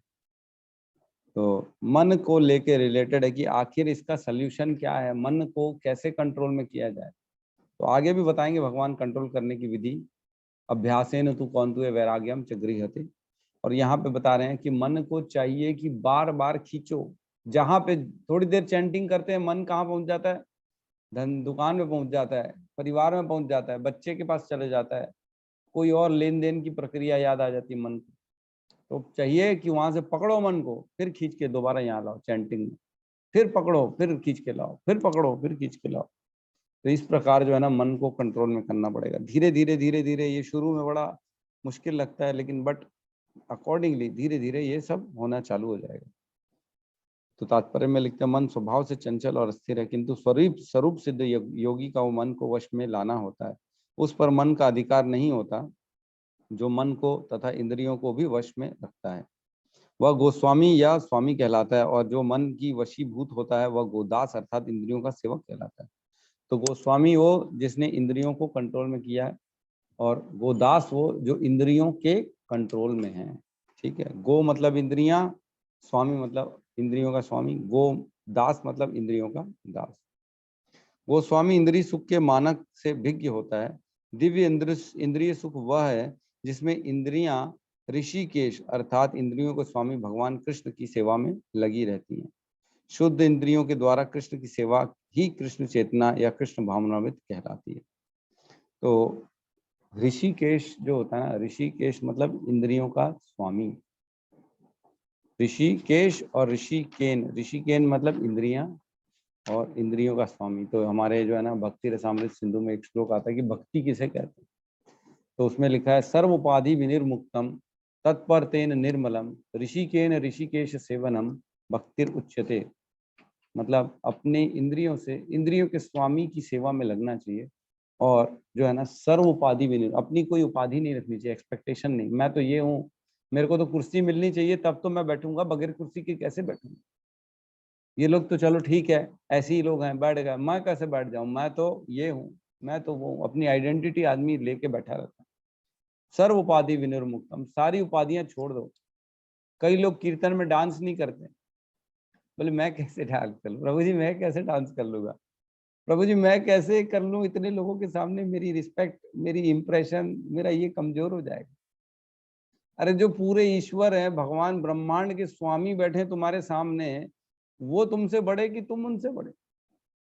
तो मन को लेके रिलेटेड है कि आखिर इसका सल्यूशन क्या है, मन को कैसे कंट्रोल में किया जाए। तो आगे भी बताएंगे भगवान कंट्रोल करने की विधि। अभ्यासेन तु कौंतुके वैराग्यम च गृह्यते। और यहाँ पे बता रहे हैं कि मन को चाहिए कि बार बार खींचो। जहां पे थोड़ी देर चैंटिंग करते हैं, मन कहाँ पहुंच जाता है? धन दुकान में पहुंच जाता है, परिवार में पहुंच जाता है, बच्चे के पास चले जाता है, कोई और लेन देन की प्रक्रिया याद आ जाती है मन को। तो चाहिए कि वहां से पकड़ो मन को, फिर खींच के दोबारा यहाँ लाओ चैंटिंग में, फिर पकड़ो फिर खींच के लाओ, फिर पकड़ो फिर खींच के लाओ। तो इस प्रकार जो है ना मन को कंट्रोल में करना पड़ेगा, धीरे धीरे धीरे धीरे। ये शुरू में बड़ा मुश्किल लगता है, लेकिन बट अकॉर्डिंगली धीरे धीरे ये सब होना चालू हो जाएगा। तो तात्पर्य में लिखते हैं, मन स्वभाव से चंचल और अस्थिर है, किंतु स्वरूप सिद्ध योगी का वो मन को वश में लाना होता है। उस पर मन का अधिकार नहीं होता जो मन को तथा इंद्रियों को भी वश में रखता है, वह गोस्वामी या स्वामी कहलाता है। और जो मन की वशीभूत होता है वह गोदास अर्थात इंद्रियों का सेवक कहलाता है। तो गोस्वामी वो जिसने इंद्रियों को कंट्रोल में किया है, और गोदास वो जो इंद्रियों के कंट्रोल में है। ठीक है, गो मतलब इंद्रियां, स्वामी मतलब इंद्रियों का स्वामी, गो दास मतलब इंद्रियों का दास। गोस्वामी इंद्रिय सुख के मानक से भिज्ञ होता है। दिव्य इंद्रिय सुख वह है जिसमें इंद्रियां ऋषिकेश अर्थात इंद्रियों को स्वामी भगवान कृष्ण की सेवा में लगी रहती हैं। शुद्ध इंद्रियों के द्वारा कृष्ण की सेवा ही कृष्ण चेतना या कृष्ण भावनामृत कहलाती है। तो ऋषिकेश जो होता है ना, ऋषिकेश मतलब इंद्रियों का स्वामी। ऋषिकेश और ऋषिकेन, ऋषिकेन मतलब इंद्रियां और इंद्रियों का स्वामी। तो हमारे जो है ना भक्ति रसामृत सिंधु में एक श्लोक आता है कि भक्ति किसे कहते हैं। तो उसमें लिखा है, सर्व उपाधि विनिर्मुक्तम तत्पर तेन निर्मलम ऋषिकेन ऋषिकेश सेवनम भक्तिर उच्यते। मतलब अपने इंद्रियों से इंद्रियों के स्वामी की सेवा में लगना चाहिए। और जो है ना सर्व उपाधि भी नहीं, अपनी कोई उपाधि नहीं रखनी चाहिए, एक्सपेक्टेशन नहीं, मैं तो ये हूँ, मेरे को तो कुर्सी मिलनी चाहिए तब तो मैं बैठूंगा, बगैर कुर्सी के कैसे बैठूंगा। ये लोग तो चलो ठीक है, ऐसे ही लोग हैं, बैठ गए, मैं कैसे बैठ जाऊं, मैं तो ये हूँ, मैं तो वो, अपनी आइडेंटिटी आदमी लेके बैठा रहता है। सर्व उपाधि विनिर्मुक्तम, सारी उपाधियां छोड़ दो। कई लोग कीर्तन में डांस नहीं करते, बोले मैं कैसे डांस कर लूं प्रभु जी, मैं कैसे डांस कर लूंगा प्रभु जी, मैं कैसे कर लूं इतने लोगों के सामने, मेरी रिस्पेक्ट, मेरी इंप्रेशन, मेरा ये कमजोर हो जाएगा। अरे जो पूरे ईश्वर है, भगवान ब्रह्मांड के स्वामी बैठे तुम्हारे सामने, वो तुमसे बड़े कि तुम उनसे बड़े?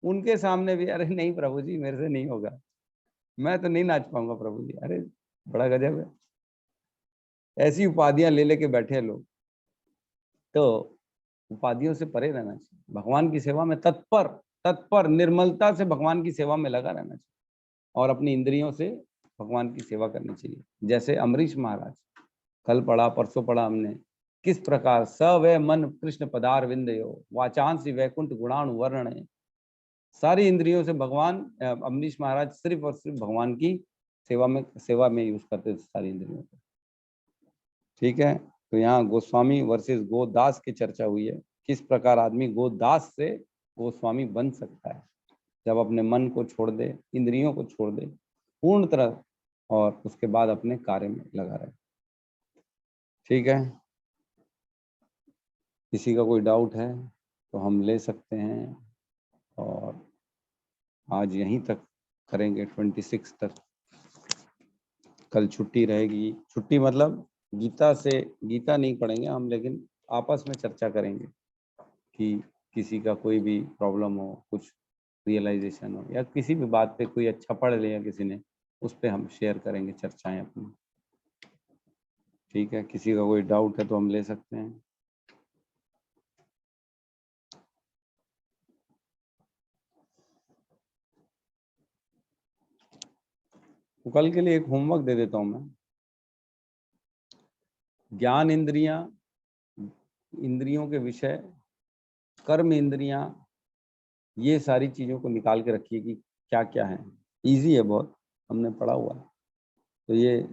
उनके सामने भी अरे नहीं प्रभु जी मेरे से नहीं होगा, मैं तो नहीं नाच पाऊंगा प्रभु जी। अरे बड़ा गजब है, ऐसी उपाधियां ले लेके बैठे लोग। तो उपाधियों से परे रहना चाहिए, भगवान की सेवा में तत्पर तत्पर निर्मलता से भगवान की सेवा में लगा रहना चाहिए, और अपनी इंद्रियों से भगवान की सेवा करनी चाहिए। जैसे अमरीश महाराज, कल पढ़ा परसों पढ़ा हमने, किस प्रकार सवै मन कृष्ण पदार विंदयो वाचांसी वैकुंठ गुणाणु वर्णने। सारी इंद्रियों से भगवान, अमरीश महाराज सिर्फ और सिर्फ भगवान की सेवा में यूज करते थे सारी इंद्रियों को। ठीक है, तो यहाँ गोस्वामी वर्सेस गोदास की चर्चा हुई है, किस प्रकार आदमी गोदास से गोस्वामी बन सकता है, जब अपने मन को छोड़ दे, इंद्रियों को छोड़ दे पूर्ण तरह, और उसके बाद अपने कार्य में लगा रहे। ठीक है, किसी का कोई डाउट है तो हम ले सकते हैं, और आज यहीं तक करेंगे 26 तक। कल छुट्टी रहेगी, छुट्टी मतलब गीता नहीं पढ़ेंगे हम, लेकिन आपस में चर्चा करेंगे कि किसी का कोई भी प्रॉब्लम हो, कुछ रियलाइजेशन हो, या किसी भी बात पे कोई अच्छा पढ़ ले या किसी ने, उस पे हम शेयर करेंगे चर्चाएं अपनी। ठीक है, किसी का कोई डाउट है तो हम ले सकते हैं। तो कल के लिए एक होमवर्क दे देता हूं मैं। ज्ञान इंद्रियां, इंद्रियों के विषय, कर्म इंद्रियां, ये सारी चीजों को निकाल के रखिए कि क्या क्या है। इजी है बहुत, हमने पढ़ा हुआ है। तो ये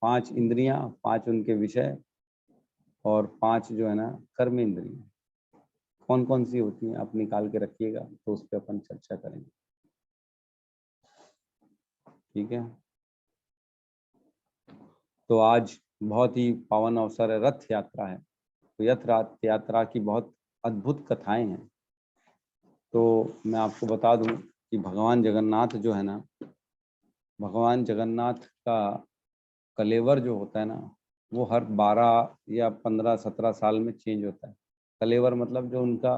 5 इंद्रियां, 5 उनके विषय, और 5 जो है ना कर्म इंद्रियां कौन कौन सी होती हैं आप निकाल के रखिएगा, तो उस पर अपन चर्चा करेंगे। ठीक है, तो आज बहुत ही पावन अवसर है, रथ यात्रा है। तो रथ यात्रा की बहुत अद्भुत कथाएं हैं। तो मैं आपको बता दूं कि भगवान जगन्नाथ जो है ना, भगवान जगन्नाथ का कलेवर जो होता है ना, वो हर 12 या 15-17 साल में चेंज होता है। कलेवर मतलब जो उनका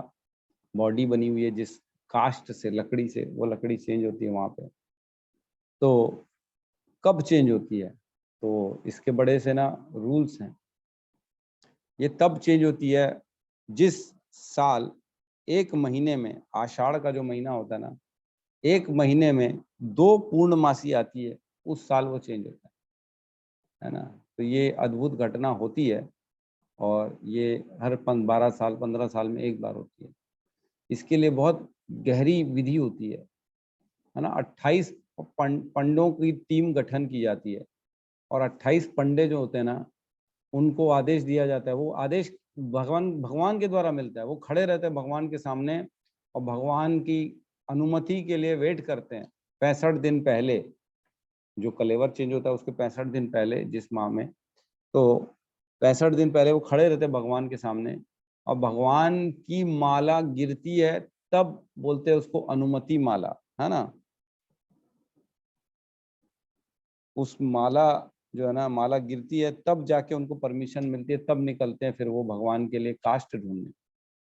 बॉडी बनी हुई है जिस कास्ट से, लकड़ी से, वो लकड़ी चेंज होती है वहाँ पे। तो कब चेंज होती है, तो इसके बड़े से ना रूल्स हैं। ये तब चेंज होती है जिस साल 1 महीने में, आषाढ़ का जो महीना होता है ना, 1 महीने में 2 पूर्णमासी आती है, उस साल वो चेंज होता है ना। तो ये अद्भुत घटना होती है, और ये हर 12 साल 15 साल में एक बार होती है। इसके लिए बहुत गहरी विधि होती है ना। 28 पंडों की टीम गठन की जाती है, और 28 पंडे जो होते हैं ना, उनको आदेश दिया जाता है। वो आदेश भगवान के द्वारा मिलता है। वो खड़े रहते हैं भगवान के सामने, और भगवान की अनुमति के लिए वेट करते हैं 65 दिन पहले। जो कलेवर चेंज होता है उसके 65 दिन पहले, जिस माह में, तो 65 दिन पहले वो खड़े रहते हैं भगवान के सामने, और भगवान की माला गिरती है, तब बोलते हैं उसको अनुमति माला, है ना। उस माला जो है ना, माला गिरती है, तब जाके उनको परमिशन मिलती है, तब निकलते हैं फिर वो भगवान के लिए काष्ठ ढूंढने।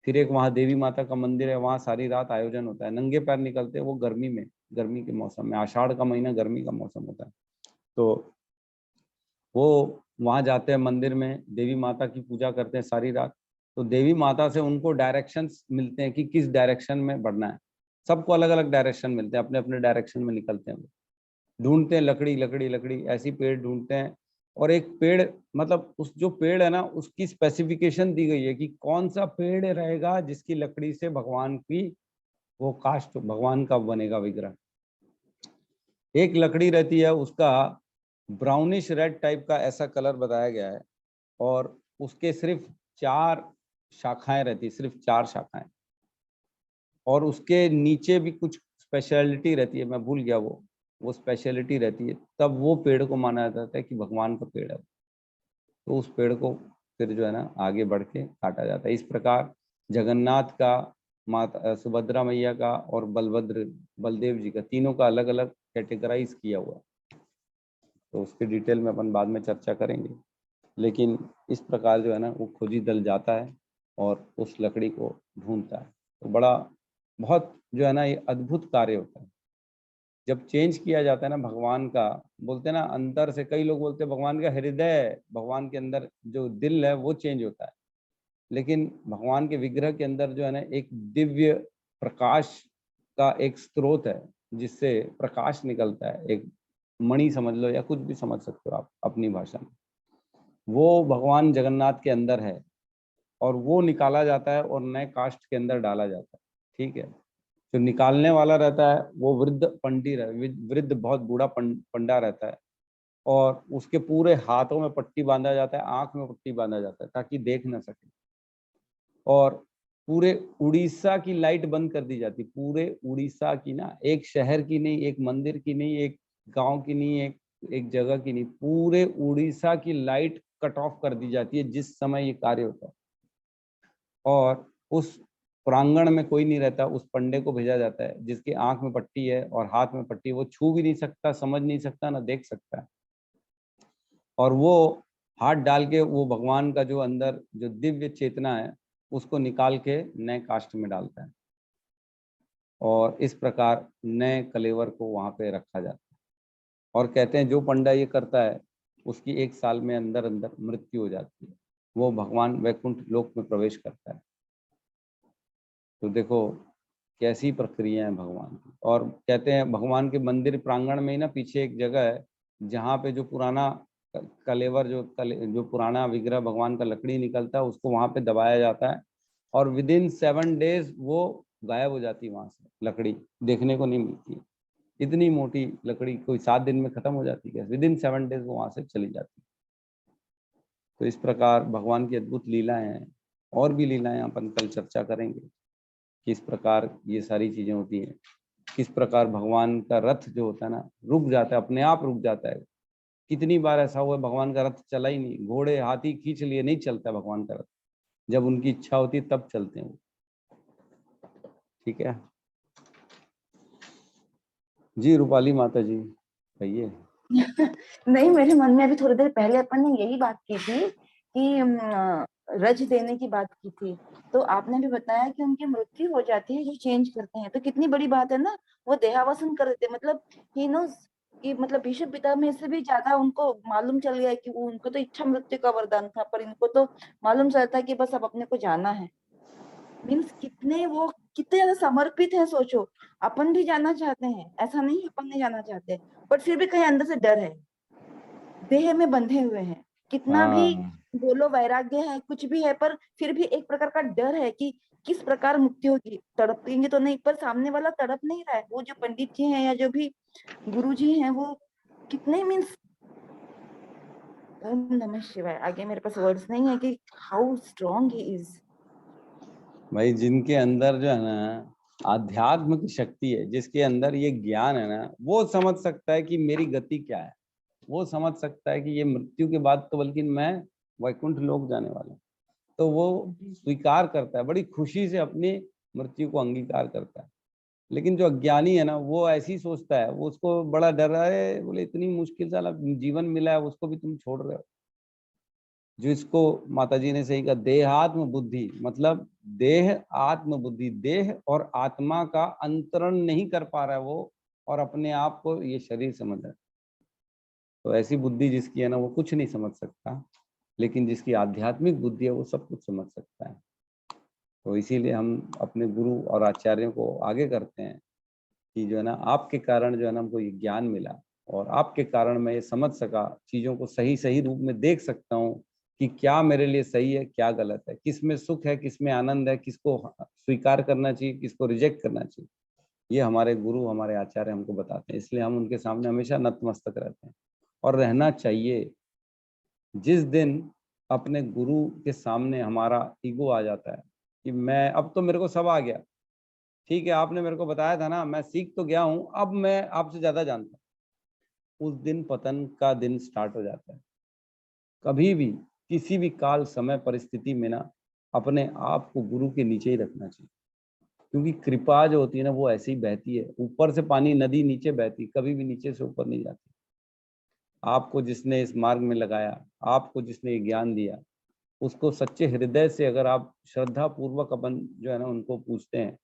फिर एक वहाँ देवी माता का मंदिर है, वहाँ सारी रात आयोजन होता है। नंगे पैर निकलते हैं वो गर्मी में, गर्मी के मौसम में, आषाढ़ का महीना गर्मी का मौसम होता है। तो वो वहाँ जाते हैं मंदिर में, देवी माता की पूजा करते हैं सारी रात। तो देवी माता से उनको डायरेक्शंस मिलते हैं कि किस डायरेक्शन में बढ़ना है। सबको अलग अलग डायरेक्शन मिलते हैं, अपने अपने डायरेक्शन में निकलते हैं। वो ढूंढते हैं, लकड़ी लकड़ी लकड़ी ऐसी पेड़ ढूंढते हैं। और एक पेड़, मतलब उस जो पेड़ है ना, उसकी स्पेसिफिकेशन दी गई है कि कौन सा पेड़ रहेगा जिसकी लकड़ी से भगवान की वो काष्ठ, भगवान का बनेगा विग्रह। एक लकड़ी रहती है, उसका ब्राउनिश रेड टाइप का ऐसा कलर बताया गया है, और उसके सिर्फ 4 शाखाएं रहती, सिर्फ 4 शाखाएं, और उसके नीचे भी कुछ स्पेशलिटी रहती है, मैं भूल गया वो स्पेशलिटी रहती है। तब वो पेड़ को माना जाता है कि भगवान का पेड़ है। तो उस पेड़ को फिर जो है ना आगे बढ़ के काटा जाता है। इस प्रकार जगन्नाथ का, माता सुभद्रा मैया का, और बलदेव जी का, तीनों का अलग अलग कैटेगराइज किया हुआ है। तो उसके डिटेल में अपन बाद में चर्चा करेंगे। लेकिन इस प्रकार जो है ना, वो खोजी दल जाता है और उस लकड़ी को ढूंढता है। तो बड़ा बहुत जो है ना, ये अद्भुत कार्य होता है जब चेंज किया जाता है ना भगवान का। बोलते हैं ना, अंतर से, कई लोग बोलते हैं भगवान का हृदय, भगवान के अंदर जो दिल है वो चेंज होता है। लेकिन भगवान के विग्रह के अंदर जो है ना, एक दिव्य प्रकाश का एक स्रोत है, जिससे प्रकाश निकलता है। एक मणि समझ लो, या कुछ भी समझ सकते हो आप अपनी भाषा में। वो भगवान जगन्नाथ के अंदर है, और वो निकाला जाता है और नए कास्ट के अंदर डाला जाता है। ठीक है, जो निकालने वाला रहता है वो वृद्ध पंडित है, वृद्ध बहुत बूढ़ा पंडा रहता है, और उसके पूरे हाथों में पट्टी बांधा जाता है, आंख में पट्टी बांधा जाता है ताकि देख ना सके। और पूरे उड़ीसा की लाइट बंद कर दी जाती, पूरे उड़ीसा की ना, एक शहर की नहीं, एक मंदिर की नहीं, एक गांव की नहीं, एक जगह की नहीं, पूरे उड़ीसा की लाइट कट ऑफ कर दी जाती है जिस समय ये कार्य होता है। और उस प्रांगण में कोई नहीं रहता, उस पंडे को भेजा जाता है जिसकी आंख में पट्टी है और हाथ में पट्टी है, वो छू भी नहीं सकता, समझ नहीं सकता, ना देख सकता है। और वो हाथ डाल के वो भगवान का जो अंदर जो दिव्य चेतना है उसको निकाल के नए काष्ठ में डालता है, और इस प्रकार नए कलेवर को वहां पे रखा जाता है। और कहते हैं जो पंडा ये करता है उसकी 1 साल में अंदर अंदर मृत्यु हो जाती है, वो भगवान वैकुंठ लोक में प्रवेश करता है। तो देखो कैसी प्रक्रिया है भगवान की। और कहते हैं भगवान के मंदिर प्रांगण में ही ना पीछे एक जगह है जहाँ पे जो पुराना कलेवर जो पुराना विग्रह भगवान का लकड़ी निकलता है उसको वहां पे दबाया जाता है, और विदिन 7 डेज वो गायब हो जाती है, वहां से लकड़ी देखने को नहीं मिलती। इतनी मोटी लकड़ी कोई 7 दिन में खत्म हो जाती है, विदिन 7 डेज वो वहां से चली जाती है। तो इस प्रकार भगवान की अद्भुत लीलाएं हैं, और भी लीलाएं अपन कल चर्चा करेंगे किस प्रकार ये सारी चीजें होती हैं, किस प्रकार भगवान का रथ जो होता है ना रुक जाता है, अपने आप रुक जाता है। कितनी बार ऐसा हुआ भगवान का रथ चला ही नहीं, घोड़े हाथी खींच लिए, नहीं चलता भगवान का रथ, जब उनकी इच्छा होती है तब चलते हैं वो। ठीक है जी, रूपाली माता जी कहिए। नहीं, मेरे मन में अभी थोड़ी देर पहले अपन ने यही बात की थी कि रज देने की बात की थी, तो आपने भी बताया कि उनकी मृत्यु हो जाती है, जो चेंज करते हैं, तो कितनी बड़ी बात है ना, वो देहावसन कर देते, मतलब ही नोस कि मतलब भीष्म पिता में से भी ज्यादा उनको मालूम चल गया कि उनको तो इच्छा मृत्यु का वरदान था, पर इनको तो मालूम चलता है कि बस अब अपने को जाना है। मीन्स कितने ज्यादा समर्पित है, सोचो। अपन भी जाना चाहते हैं, ऐसा नहीं अपन नहीं जाना चाहते, बट फिर भी कहीं अंदर से डर है, देह में बंधे हुए हैं, कितना भी हाँ बोलो वैराग्य है, कुछ भी है, पर फिर भी एक प्रकार का डर है कि किस प्रकार मुक्ति होगी। तड़पेंगे तो नहीं, पर सामने वाला तड़प नहीं रहा है, वो जो पंडित जी हैं या जो भी गुरु जी हैं वो कितने मीन्स, ओम नमः शिवाय, आगे मेरे पास वर्ड्स नहीं है कि हाउ स्ट्रॉन्ग ही इज। भाई, जिनके अंदर जो है ना आध्यात्म की शक्ति है, जिसके अंदर ये ज्ञान है ना, वो समझ सकता है कि मेरी गति क्या है, वो समझ सकता है कि ये मृत्यु के बाद तो बल्कि मैं वैकुंठ लोक जाने वाला हूँ। तो वो स्वीकार करता है, बड़ी खुशी से अपनी मृत्यु को अंगीकार करता है। लेकिन जो अज्ञानी है ना वो ऐसी सोचता है, वो उसको बड़ा डर रहा है, बोले इतनी मुश्किल साला जीवन मिला है उसको भी तुम छोड़ रहे हो। जो इसको माता जी ने सही कहा, देहात्म बुद्धि, मतलब देह आत्म बुद्धि, देह और आत्मा का अंतरण नहीं कर पा रहा है वो, और अपने आप को ये शरीर समझ रहा है। तो ऐसी बुद्धि जिसकी है ना वो कुछ नहीं समझ सकता, लेकिन जिसकी आध्यात्मिक बुद्धि है वो सब कुछ समझ सकता है। तो इसीलिए हम अपने गुरु और आचार्यों को आगे करते हैं कि जो है ना आपके कारण जो है ना हमको ये ज्ञान मिला, और आपके कारण मैं ये समझ सका, चीजों को सही सही रूप में देख सकता हूँ कि क्या मेरे लिए सही है क्या गलत है, किस में सुख है किस में आनंद है, किसको स्वीकार करना चाहिए किसको रिजेक्ट करना चाहिए। ये हमारे गुरु हमारे आचार्य हमको बताते हैं, इसलिए हम उनके सामने हमेशा नतमस्तक रहते हैं, और रहना चाहिए। जिस दिन अपने गुरु के सामने हमारा ईगो आ जाता है कि मैं अब तो मेरे को सब आ गया, ठीक है आपने मेरे को बताया था ना, मैं सीख तो गया हूं, अब मैं आपसे ज्यादा जानता हूं, उस दिन पतन का दिन स्टार्ट हो जाता है। कभी भी किसी भी काल समय परिस्थिति में ना अपने आप को गुरु के नीचे ही रखना चाहिए, क्योंकि कृपा जो होती है ना वो ऐसे ही बहती है, ऊपर से पानी नदी नीचे बहती, कभी भी नीचे से ऊपर नहीं जाती। आपको जिसने इस मार्ग में लगाया, आपको जिसने ये ज्ञान दिया, उसको सच्चे हृदय से अगर आप श्रद्धा पूर्वक अपन जो है ना उनको पूछते हैं,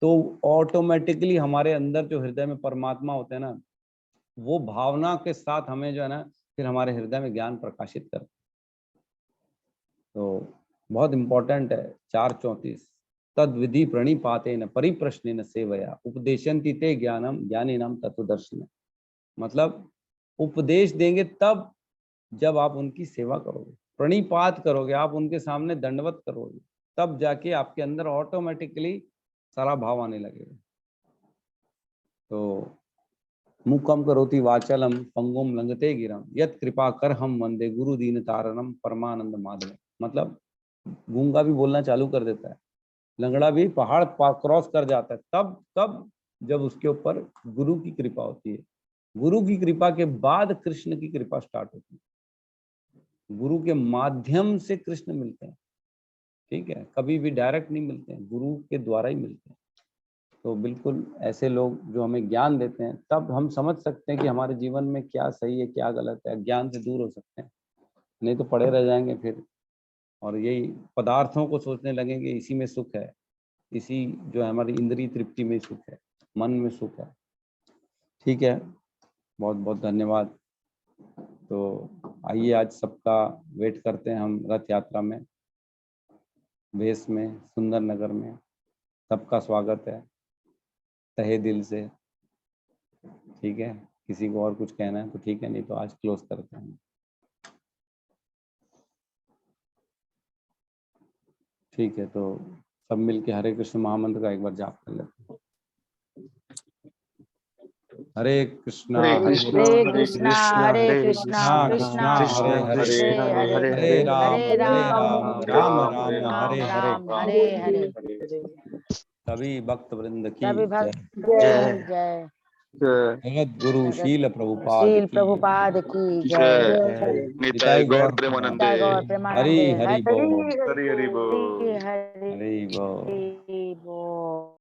तो ऑटोमेटिकली हमारे अंदर जो हृदय में परमात्मा होते हैं ना, वो भावना के साथ हमें जो है ना फिर हमारे हृदय में ज्ञान प्रकाशित करते। तो बहुत इंपॉर्टेंट है 4:34, तद विधि प्रणिपाते न परिप्रश्न न सेवया उपदेशन्ति ते ज्ञानम ज्ञानी नाम तत्वदर्शन। मतलब उपदेश देंगे तब जब आप उनकी सेवा करोगे, प्रणिपात करोगे, आप उनके सामने दंडवत करोगे, तब जाके आपके अंदर ऑटोमेटिकली सारा भाव आने लगेगा। तो मुकम करोति वाचलम पंगुम लंगते गिरम यत कृपा कर हम वंदे गुरु दीन तारणम परमानंद माधव। मतलब गूंगा भी बोलना चालू कर देता है, लंगड़ा भी पहाड़ क्रॉस कर जाता है, तब जब उसके ऊपर गुरु की कृपा होती है। गुरु की कृपा के बाद कृष्ण की कृपा स्टार्ट होती है, गुरु के माध्यम से कृष्ण मिलते हैं। ठीक है, कभी भी डायरेक्ट नहीं मिलते हैं, गुरु के द्वारा ही मिलते हैं। तो बिल्कुल ऐसे लोग जो हमें ज्ञान देते हैं, तब हम समझ सकते हैं कि हमारे जीवन में क्या सही है क्या गलत है, ज्ञान से दूर हो सकते हैं, नहीं तो पड़े रह जाएंगे फिर, और यही पदार्थों को सोचने लगेंगे इसी में सुख है, इसी जो है हमारी इंद्रिय तृप्ति में सुख है, मन में सुख है। ठीक है, बहुत बहुत धन्यवाद। तो आइए आज सबका वेट करते हैं हम रथ यात्रा में, वेश में, सुंदर नगर में। सबका स्वागत है तहे दिल से। ठीक है, किसी को और कुछ कहना है तो ठीक है, नहीं तो आज क्लोज करते हैं। ठीक है, तो सब मिलके हरे कृष्ण महामंत्र का एक बार जाप कर लेते हैं। हरे कृष्णा हरे हरे कृष्णा कृष्णा कृष्णा हरे हरे कृष्णा कृष्णा कृष्णा कृष्णा कृष्णा हरे हरे हरे, हरे हरे राम हरे राम राम हरे राम राम हरे राम हरे। राम हरे हरे। सभी भक्त वृंद की सभी जय। भक्त जय जय। जगत गुरु शील प्रभुपाद शील की प्रभुपाद की जय जय। निताय निताई गौर गौर प्रेमानंदे निताय गौर हरि प्रेमानंदे हरि बोल, हरि हरि बोल। हरि हरि बोल। बोल।